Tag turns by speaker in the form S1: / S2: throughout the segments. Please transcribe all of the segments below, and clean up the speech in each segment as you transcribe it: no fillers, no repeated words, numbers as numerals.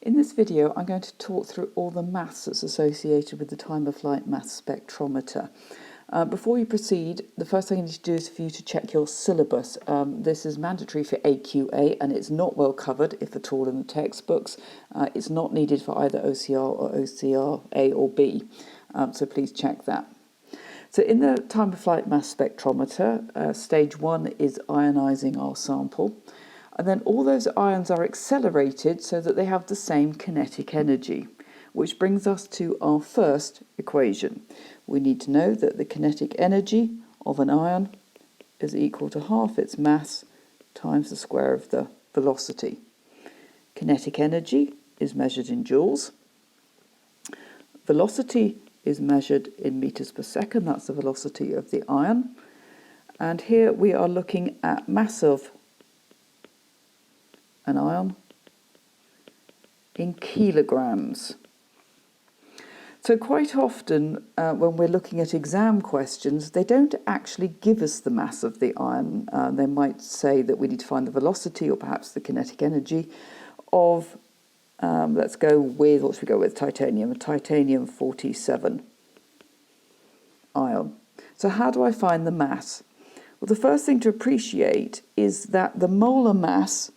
S1: In this video, I'm going to talk through all the maths that's associated with the time-of-flight mass spectrometer. Before you proceed, the first thing you need to do is for you to check your syllabus. This is mandatory for AQA and it's not well covered, if at all, in the textbooks. It's not needed for either OCR or OCR A or B, so please check that. So in the time-of-flight mass spectrometer, stage 1 is ionising our sample. And then all those ions are accelerated so that they have the same kinetic energy, which brings us to our first equation. We need to know that the kinetic energy of an ion is equal to half its mass times the square of the velocity. Kinetic energy is measured in joules. Velocity is measured in meters per second. That's the velocity of the ion. And here we are looking at mass of an ion in kilograms. So quite often when we're looking at exam questions, they don't actually give us the mass of the ion. They might say that we need to find the velocity or perhaps the kinetic energy of, let's go with, what should we go with, titanium, a titanium 47 ion. So how do I find the mass? Well, the first thing to appreciate is that the molar mass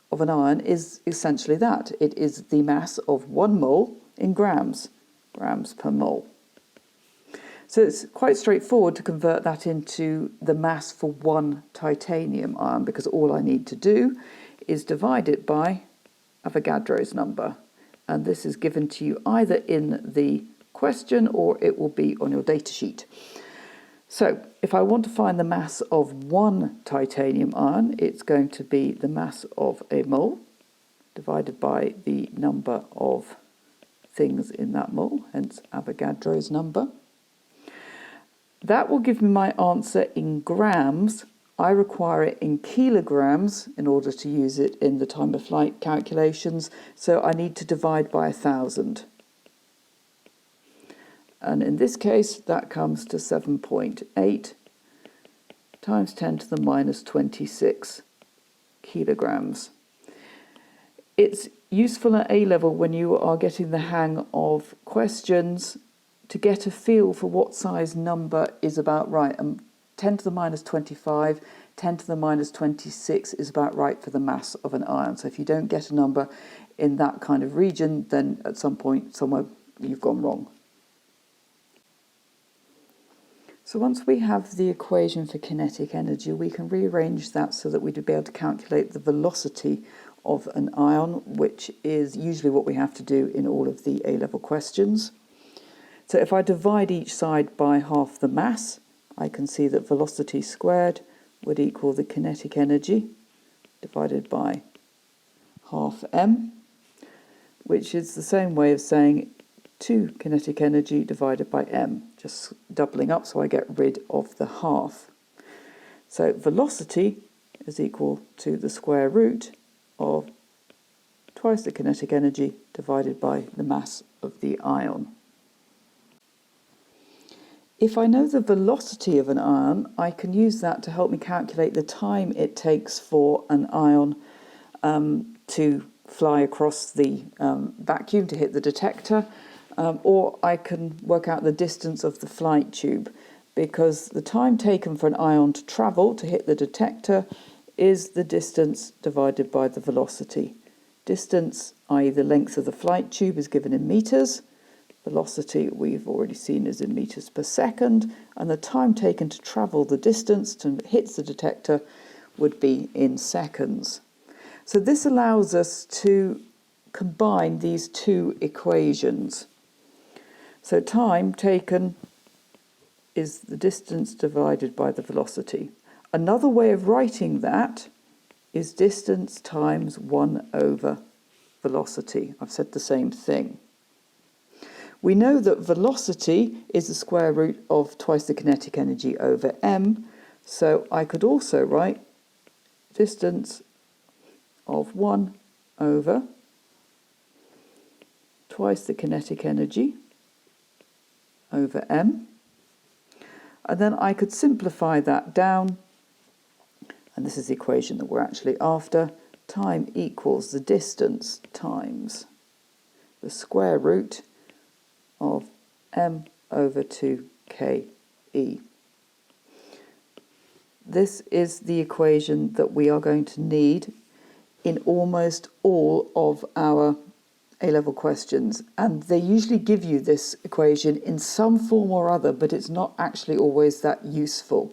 S1: of an ion is essentially that. It is the mass of 1 mole in grams per mole. So it's quite straightforward to convert that into the mass for one titanium ion, because all I need to do is divide it by Avogadro's number. And this is given to you either in the question or it will be on your data sheet. So if I want to find the mass of one titanium ion, it's going to be the mass of a mole divided by the number of things in that mole, hence Avogadro's number. That will give me my answer in grams. I require it in kilograms in order to use it in the time of flight calculations, so I need to divide by 1,000. And in this case, that comes to 7.8 times 10 to the minus 26 kilograms. It's useful at A level when you are getting the hang of questions to get a feel for what size number is about right. 10 to the minus 25, 10 to the minus 26 is about right for the mass of an ion. So if you don't get a number in that kind of region, then at some point, somewhere, you've gone wrong. So once we have the equation for kinetic energy, we can rearrange that so that we'd be able to calculate the velocity of an ion, which is usually what we have to do in all of the A-level questions. So if I divide each side by half the mass, I can see that velocity squared would equal the kinetic energy divided by half m, which is the same way of saying 2 kinetic energy divided by m, just doubling up so I get rid of the half. So velocity is equal to the square root of twice the kinetic energy divided by the mass of the ion. If I know the velocity of an ion, I can use that to help me calculate the time it takes for an ion to fly across the vacuum to hit the detector, or I can work out the distance of the flight tube, because the time taken for an ion to travel to hit the detector is the distance divided by the velocity. Distance, i.e. the length of the flight tube, is given in meters. Velocity, we've already seen, is in meters per second, and the time taken to travel the distance to hit the detector would be in seconds. So this allows us to combine these two equations. So time taken is the distance divided by the velocity. Another way of writing that is distance times 1 over velocity. I've said the same thing. We know that velocity is the square root of twice the kinetic energy over m, so I could also write distance of 1 over twice the kinetic energy over m, and then I could simplify that down, and this is the equation that we're actually after. Time equals the distance times the square root of m over 2ke. This is the equation that we are going to need in almost all of our A-level questions, and they usually give you this equation in some form or other, but it's not actually always that useful.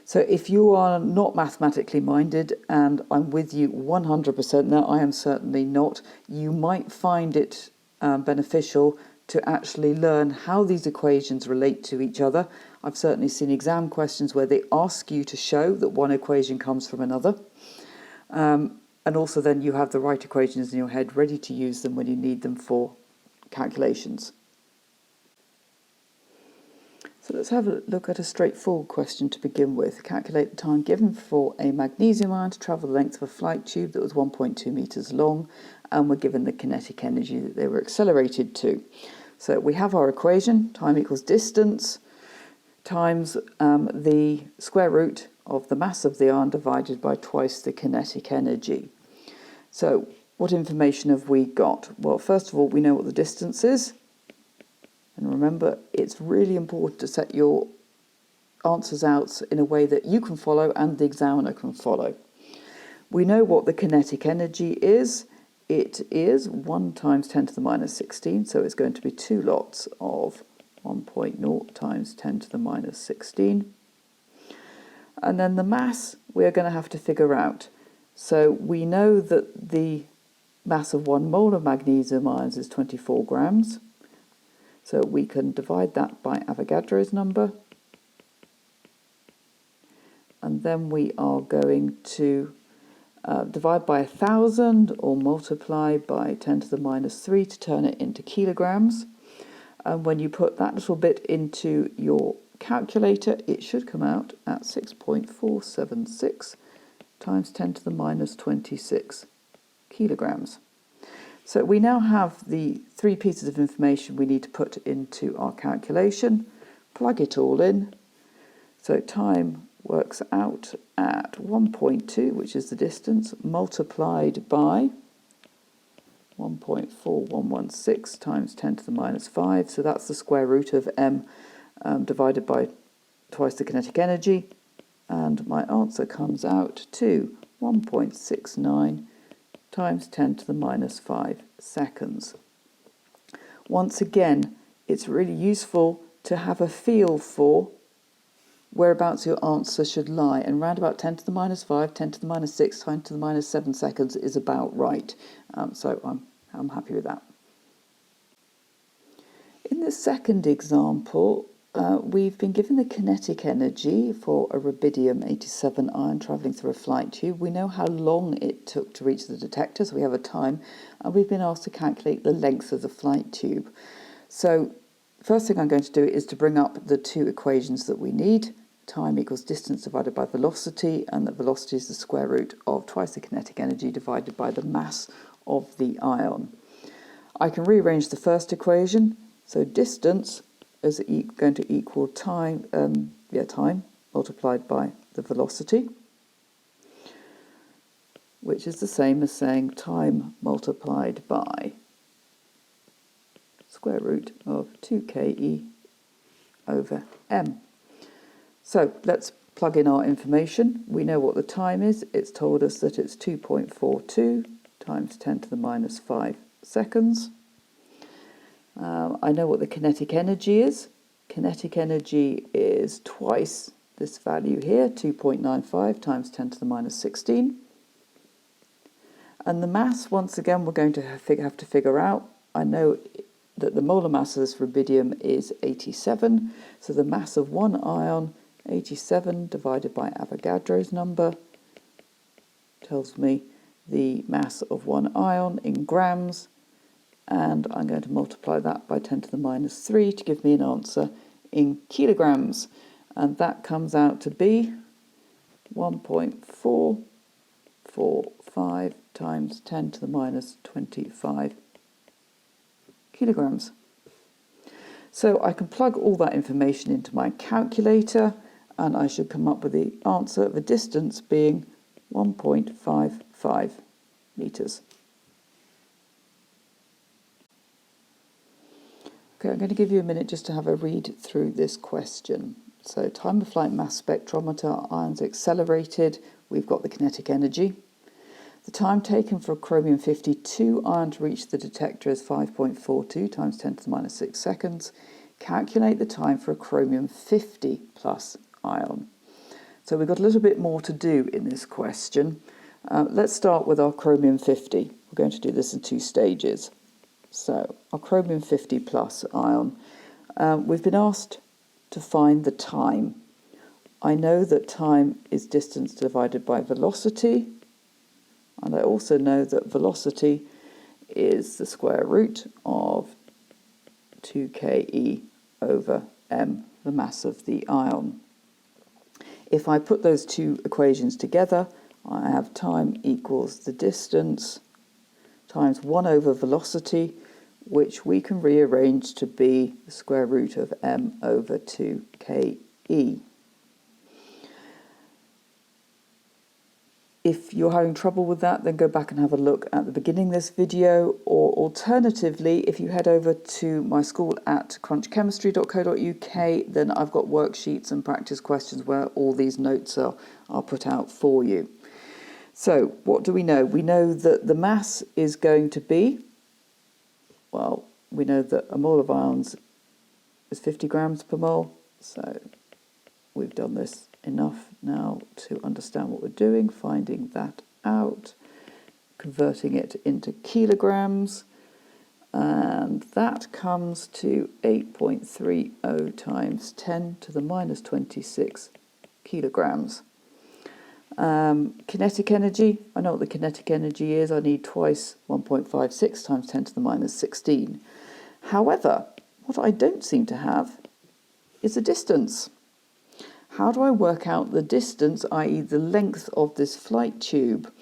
S1: So if you are not mathematically minded, and I'm with you 100% now, I am certainly not, you might find it beneficial to actually learn how these equations relate to each other. I've certainly seen exam questions where they ask you to show that one equation comes from another. And also then you have the right equations in your head ready to use them when you need them for calculations. So let's have a look at a straightforward question to begin with. Calculate the time given for a magnesium ion to travel the length of a flight tube that was 1.2 meters long, and we're given the kinetic energy that they were accelerated to. So we have our equation, time equals distance, times the square root of the mass of the ion divided by twice the kinetic energy. So what information have we got? Well, first of all, we know what the distance is. And remember, it's really important to set your answers out in a way that you can follow and the examiner can follow. We know what the kinetic energy is. It is 1 times 10 to the minus 16, so it's going to be 2 lots of 1.0 times 10 to the minus 16. And then the mass we're going to have to figure out. So we know that the mass of 1 mole of magnesium ions is 24 grams. So we can divide that by Avogadro's number. And then we are going to divide by 1,000 or multiply by 10 to the minus 3 to turn it into kilograms. And when you put that little bit into your calculator, it should come out at 6.476 times 10 to the minus 26 kilograms. So we now have the 3 pieces of information we need to put into our calculation, plug it all in. So time works out at 1.2, which is the distance, multiplied by 1.4116 times 10 to the minus 5. So that's the square root of m divided by twice the kinetic energy. And my answer comes out to 1.69 times 10 to the minus 5 seconds. Once again, it's really useful to have a feel for whereabouts your answer should lie, and round about 10 to the minus 5, 10 to the minus 6, 10 to the minus 7 seconds is about right. So I'm happy with that. In the second example, we've been given the kinetic energy for a rubidium-87 ion travelling through a flight tube. We know how long it took to reach the detector, so we have a time, and we've been asked to calculate the length of the flight tube. So first thing I'm going to do is to bring up the 2 equations that we need. Time equals distance divided by velocity, and that velocity is the square root of twice the kinetic energy divided by the mass of the ion. I can rearrange the first equation, so distance is going to equal time multiplied by the velocity, which is the same as saying time multiplied by square root of 2ke over m. So let's plug in our information. We know what the time is. It's told us that it's 2.42 times 10 to the minus 5 seconds. I know what the kinetic energy is. Kinetic energy is twice this value here, 2.95 times 10 to the minus 16. And the mass, once again, we're going to have to figure out. I know that the molar mass of this rubidium is 87. So the mass of one ion, 87 divided by Avogadro's number, tells me the mass of one ion in grams. And I'm going to multiply that by 10 to the minus 3 to give me an answer in kilograms. And that comes out to be 1.445 times 10 to the minus 25 kilograms. So I can plug all that information into my calculator, and I should come up with the answer of a distance being 1.55 meters. Okay, I'm going to give you a minute just to have a read through this question. So time of flight mass spectrometer, ions accelerated, we've got the kinetic energy. The time taken for a chromium-52 ion to reach the detector is 5.42 times 10 to the minus 6 seconds. Calculate the time for a chromium-50 plus ion. So we've got a little bit more to do in this question. Let's start with our chromium-50. We're going to do this in 2 stages. So our chromium-50 plus ion, we've been asked to find the time. I know that time is distance divided by velocity, and I also know that velocity is the square root of 2ke over m, the mass of the ion. If I put those 2 equations together, I have time equals the distance times 1 over velocity, which we can rearrange to be the square root of m over 2ke. If you're having trouble with that, then go back and have a look at the beginning of this video, or alternatively, if you head over to my school at crunchchemistry.co.uk, then I've got worksheets and practice questions where all these notes are put out for you. So what do we know? We know that the mass is going to be, well, we know that a mole of ions is 50 grams per mole, so we've done this enough now to understand what we're doing, finding that out, converting it into kilograms, and that comes to 8.30 times 10 to the minus 26 kilograms. Kinetic energy, I know what the kinetic energy is. I need twice 1.56 times 10 to the minus 16. However, what I don't seem to have is a distance. How do I work out the distance, i.e. the length of this flight tube?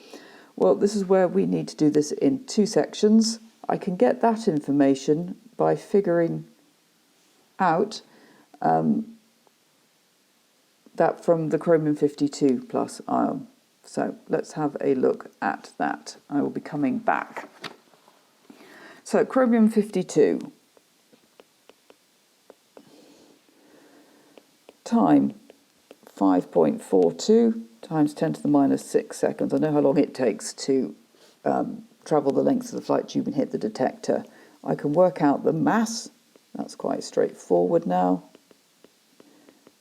S1: Well, this is where we need to do this in 2 sections. I can get that information by figuring out that from the chromium-52 plus ion. So let's have a look at that. I will be coming back. So chromium-52. Time 5.42 times 10 to the minus 6 seconds. I know how long it takes to travel the length of the flight tube and hit the detector. I can work out the mass. That's quite straightforward now.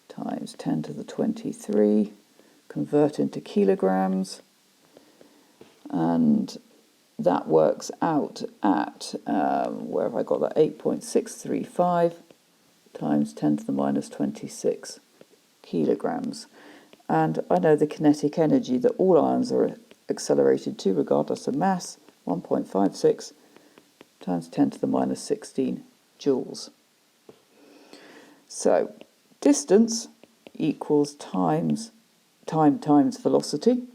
S1: Times 10 to the 23, convert into kilograms, and that works out at, where have I got that, 8.635 times 10 to the minus 26 kilograms. And I know the kinetic energy that all ions are accelerated to, regardless of mass, 1.56 times 10 to the minus 16 joules. So distance equals time times velocity,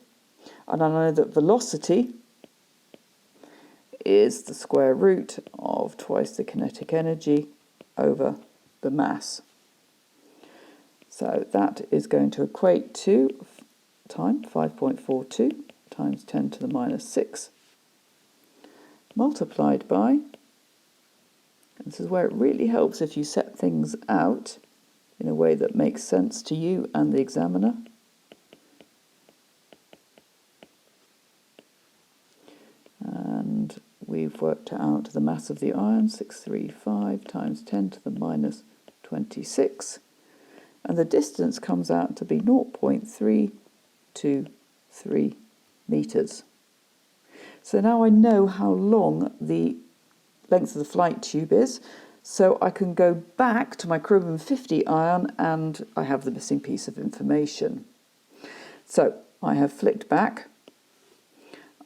S1: and I know that velocity is the square root of twice the kinetic energy over the mass. So that is going to equate to time 5.42 times 10 to the minus 6 multiplied by, and this is where it really helps if you set things out in a way that makes sense to you and the examiner. And we've worked out the mass of the ion, 635 times 10 to the minus 26. And the distance comes out to be 0.323 metres. So now I know how long the length of the flight tube is, so I can go back to my chromium-50 ion and I have the missing piece of information. So I have flicked back.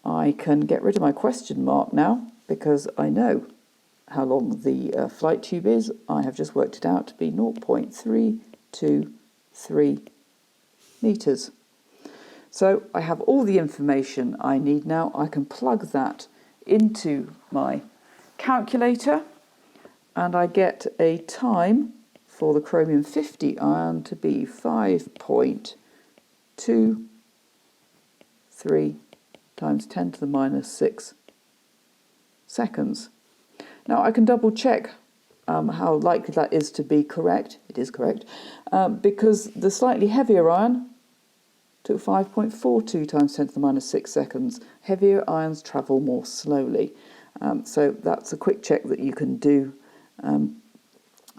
S1: I can get rid of my question mark now because I know how long the flight tube is. I have just worked it out to be 0.323 metres. So I have all the information I need now. I can plug that into my calculator and I get a time for the chromium-50 ion to be 5.23 times 10 to the minus 6 seconds. Now I can double check how likely that is to be correct. It is correct, because the slightly heavier ion took 5.42 times 10 to the minus 6 seconds. Heavier ions travel more slowly. So that's a quick check that you can do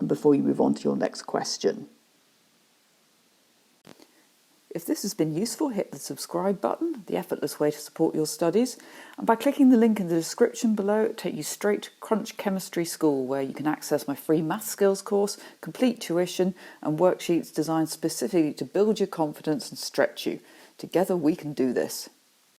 S1: before you move on to your next question. If this has been useful, hit the subscribe button, the effortless way to support your studies. And by clicking the link in the description below, it'll take you straight to Crunch Chemistry School, where you can access my free maths skills course, complete tuition, and worksheets designed specifically to build your confidence and stretch you. Together we can do this.